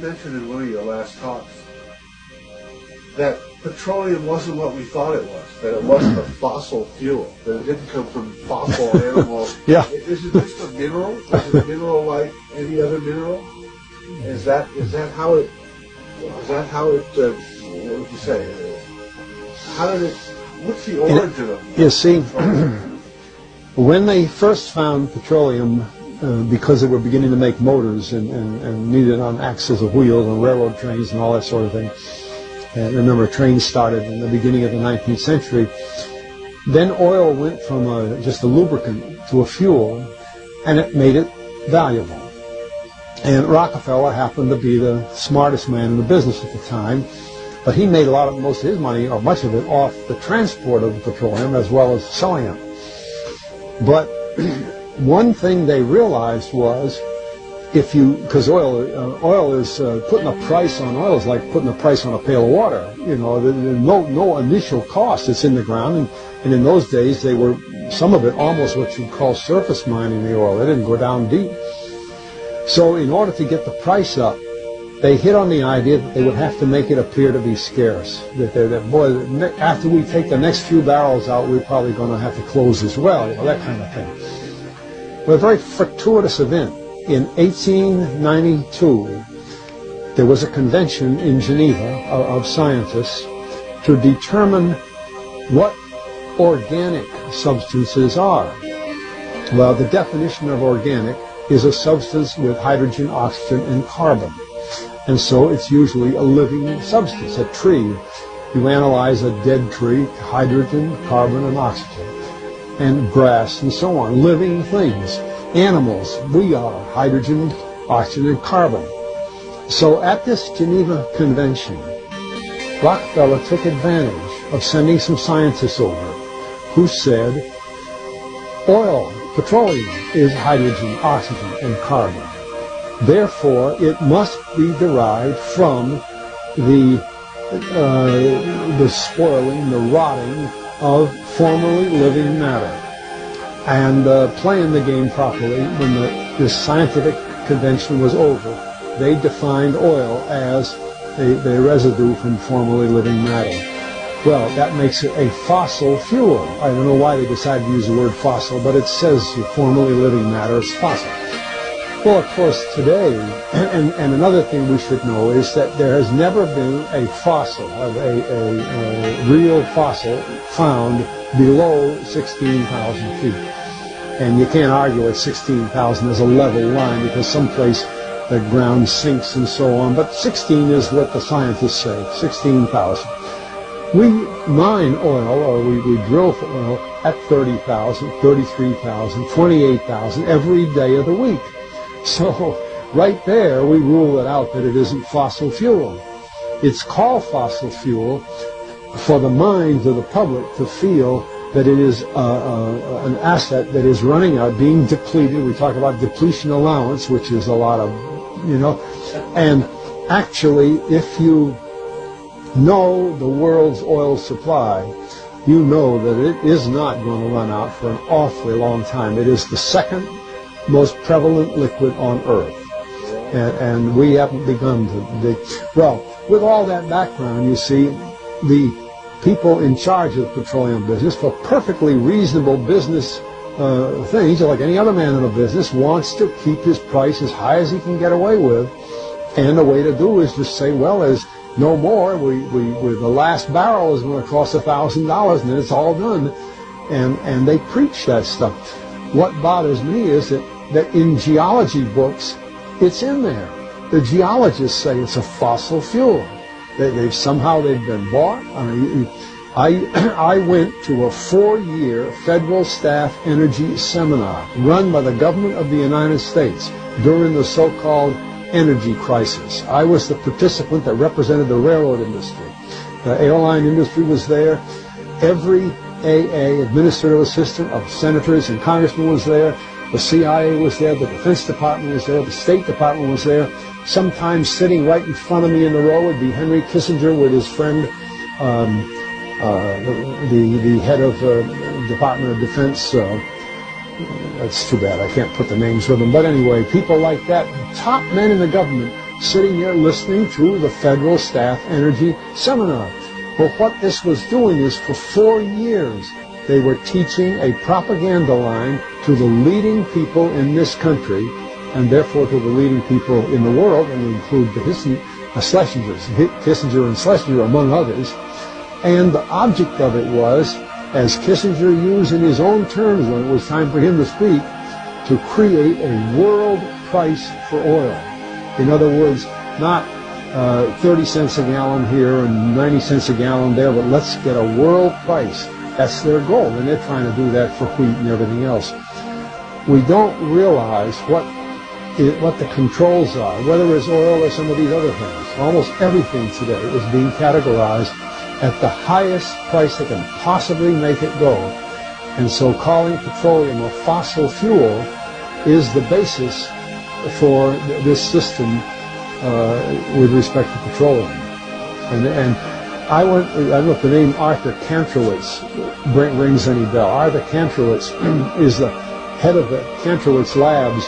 mentioned in one of your last talks that petroleum wasn't what we thought it was, that it wasn't a fossil fuel, that it didn't come from fossil animals. Yeah. Is it just a mineral? Is it a mineral like any other mineral? Is that how it, what would you say? How did it, what's the origin of it? You see, when they first found petroleum, because they were beginning to make motors and needed on axles of wheels and railroad trains and all that sort of thing, and remember, trains started in the beginning of the 19th century, then oil went from just a lubricant to a fuel, and it made it valuable. And Rockefeller happened to be the smartest man in the business at the time, but he made most of his money, or much of it, off the transport of the petroleum as well as selling it. But one thing they realized was, because oil is putting a price on oil is like putting a price on a pail of water. You know, there's no initial cost. It's in the ground, and in those days they were, some of it almost what you'd call surface mining the oil. They didn't go down deep. So in order to get the price up, they hit on the idea that they would have to make it appear to be scarce. That boy, after we take the next few barrels out, we're probably going to have to close as well, you know, that kind of thing. But a very fortuitous event. In 1892, there was a convention in Geneva of scientists to determine what organic substances are. Well, the definition of organic is a substance with hydrogen, oxygen, and carbon. And so it's usually a living substance, a tree. You analyze a dead tree, hydrogen, carbon, and oxygen, and grass, and so on, living things. Animals, we are hydrogen, oxygen, and carbon. So at this Geneva Convention, Rockefeller took advantage of sending some scientists over who said oil, petroleum, is hydrogen, oxygen, and carbon. Therefore, it must be derived from the spoiling, the rotting of formerly living matter. And playing the game properly, when this scientific convention was over, they defined oil as the residue from formerly living matter. Well, that makes it a fossil fuel. I don't know why they decided to use the word fossil, but it says formerly living matter is fossil. Well, of course, today, and another thing we should know is that there has never been a fossil, a real fossil, found below 16,000 feet. And you can't argue at 16,000 as a level line because someplace the ground sinks and so on. But 16 is what the scientists say, 16,000. We mine oil, or we drill for oil at 30,000, 33,000, 28,000 every day of the week. So right there we rule it out that it isn't fossil fuel. It's called fossil fuel for the minds of the public to feel that it is an asset that is running out, being depleted. We talk about depletion allowance, which is a lot of, you know, and actually if you know the world's oil supply, you know that it is not going to run out for an awfully long time. It is the second most prevalent liquid on Earth. And we haven't begun to... Well, with all that background, you see, the people in charge of the petroleum business, for perfectly reasonable business things, like any other man in a business, wants to keep his price as high as he can get away with. And the way to do is just say, well, there's no more. The last barrel is going to cost $1,000, and then it's all done. And they preach that stuff. What bothers me is that in geology books, it's in there. The geologists say it's a fossil fuel. Somehow they've been bought. I mean, I went to a 4-year federal staff energy seminar run by the government of the United States during the so-called energy crisis. I was the participant that represented the railroad industry. The airline industry was there. Every AA, administrative assistant of senators and congressmen, was there. The CIA was there. The Defense Department was there. The State Department was there. Sometimes sitting right in front of me in the row would be Henry Kissinger with his friend, the head of the Department of Defense. That's too bad. I can't put the names with them. But anyway, people like that, top men in the government, sitting there listening to the federal staff energy seminar. Well, what this was doing is for 4 years, they were teaching a propaganda line to the leading people in this country, and therefore to the leading people in the world, and we include the Kissinger and Schlesinger, among others. And the object of it was, as Kissinger used in his own terms when it was time for him to speak, to create a world price for oil. In other words, not 30 cents a gallon here and 90 cents a gallon there, but let's get a world price. That's their goal, and they're trying to do that for wheat and everything else. We don't realize what the controls are, whether it's oil or some of these other things. Almost everything today is being categorized at the highest price they can possibly make it go. And so calling petroleum a fossil fuel is the basis for this system with respect to petroleum. And I don't know if the name Arthur Kantrowitz rings any bell. Arthur Kantrowitz is the head of the Kantrowitz Labs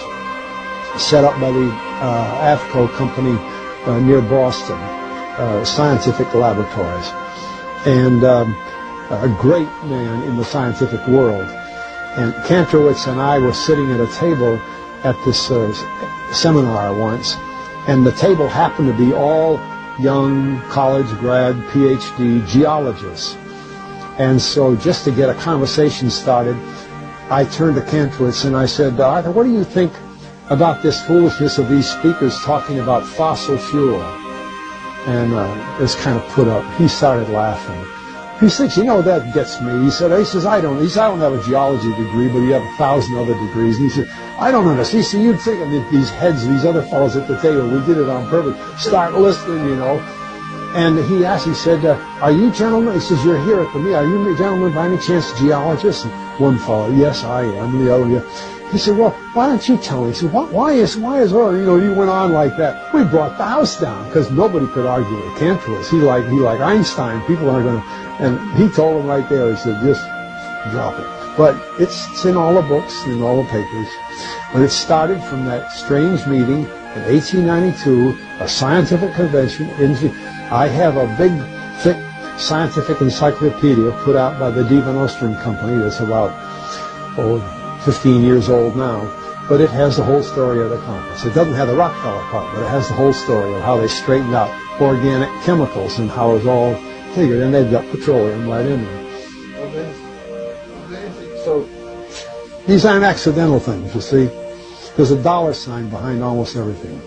set up by the AFCO company near Boston, Scientific Laboratories. And a great man in the scientific world. And Kantrowitz and I were sitting at a table at this seminar once, and the table happened to be all young college grad, PhD geologists. And so just to get a conversation started, I turned to Kantrowitz and I said, Arthur, what do you think about this foolishness of these speakers talking about fossil fuel? And it was kind of put up. He started laughing. He says, that gets me. He says, I don't have a geology degree, but you have 1,000 other degrees. And he said, I don't understand. See, you'd think that these heads, these other fellows at the table, we did it on purpose, start listening, And he asked, he said, are you gentlemen, he says, you're here at the meeting, are you gentlemen by any chance geologists? And one fellow, yes, I am. And the other, yeah. He said, well, why don't you tell me? He said, why is oil? He went on like that. We brought the house down because nobody could argue with Kantrowitz. He like Einstein. People aren't going to. And he told him right there. He said, just drop it. But it's in all the books, in all the papers. But it started from that strange meeting in 1892, a scientific convention. I have a big, thick scientific encyclopedia put out by the Divan Ostrom Company. That's about 15 years old now, but it has the whole story of the conference. It doesn't have the Rockefeller part, but it has the whole story of how they straightened out organic chemicals and how it's all figured, and they've got petroleum right in there. So these aren't accidental things, you see. There's a dollar sign behind almost everything.